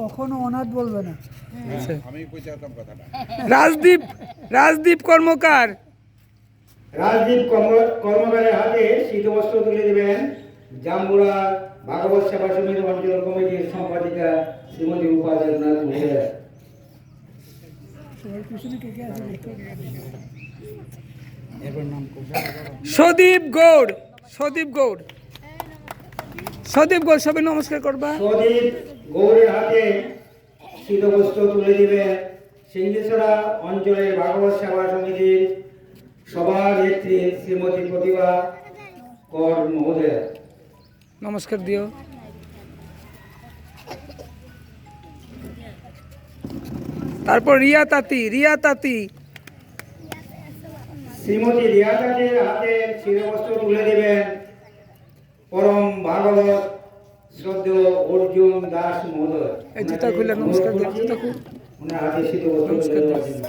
কখনো অনাথ বলবে না। আমি কইতাম কথাটা। রাজদীপ কর্মকার। রাজদীপ কর্মকারের হাতে শীতবস্ত্র তুলে দেবেন জাম্বুরা ভাগবত সেবা সমিতি অঞ্চল কমিটির সম্পাদিকা শ্রীমতী উপাধ্যায় মহিলা। সদীপ গৌড়। সবাই নমস্কার করবা। সদীপ গৌড়ের হাতে শীতবস্ত্র তুলে দিবেন সিংহেশ্বরা অঞ্চলের ভাগবত সেবা সমিতির সভানেত্রী শ্রীমতী প্রতিভা কর মহোদয়া। নমস্কার দিও। তারপর রিয়া তাঁতি। শ্রীমতী রিয়া তাঁতির হাতে শীতবস্ত্র তুলে দেবেন পরম ভাগবত শ্রদ্ধেয় অর্জুন দাস মহোদয়। এই জুতা খুলে নমস্কার দিও। জুতা খুল। ওনার হাতে শীতবস্ত্র তুলে দেওয়ার জন্য।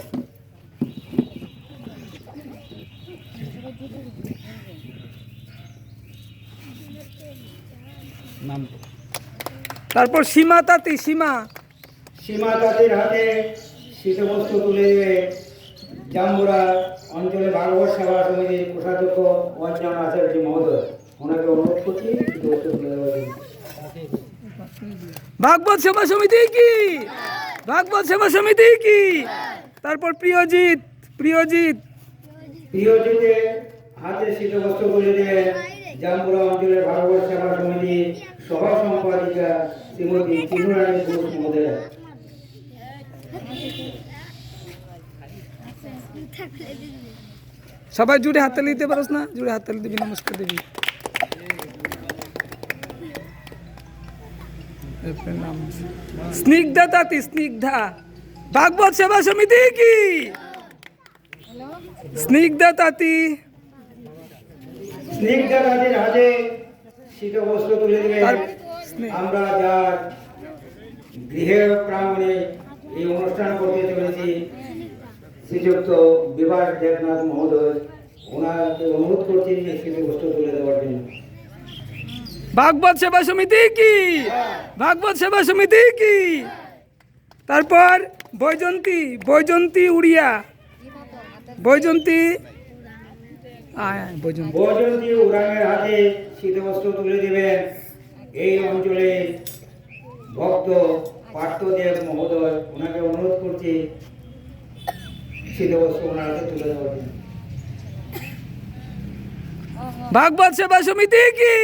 তারপর সীমা তাঁতির হাতে শীতবস্ত্র তুলে দেবে জাম্বুরা অঞ্চলে ভাগবত সেবা সমিতির কোষাধ্যক্ষ অঞ্জন আচার্য মহোদয়। ওনাকে অনুরোধ করছি শীতবস্ত্র তুলে দেওয়ার জন্য। ভাগবত সেবা সমিতি কি। তারপর প্রিয়জিতের হাতে শীতবস্ত্র তুলে দেবেন জাম্বুরা অঞ্চলের ভাগবত সেবা সমিতির সভা সম্পাদিকা শ্রীমতী চিনুরানী ঘোষ মহোদয়া। সবাই জুড়ে হাততালি দিতে পারোস না? জুড়ে হাততালি দিবি, নমস্কার দিবি। স্নিগ্ধা ভাগবত সেবা সমিতি কি। স্নিগ্ধা তাঁতির হাতে শীতবস্ত্র তুলে দেবেন আমরা যার গৃহের প্রাঙ্গণে এই অনুষ্ঠান করতে চলেছি শ্রীযুক্ত বিভাস দেবনাথ মহোদয়। ওনাকে অনুরোধ করছি শীতবস্ত্র তুলে দেওয়ার জন্য। ভাগবত সেবা সমিতি কি। তারপর বৈজন্তী উড়িয়া। বৈজন্তী উড়ানের হাতে শীতবস্ত্র তুলে দেবেন এই অঞ্চলে ভক্ত পার্থদেব মহোদয়। ওনাকে অনুরোধ করছি শীতবস্ত্র ওনার হাতে তুলে দেওয়ার জন্য। ভাগবত সেবা সমিতি কি।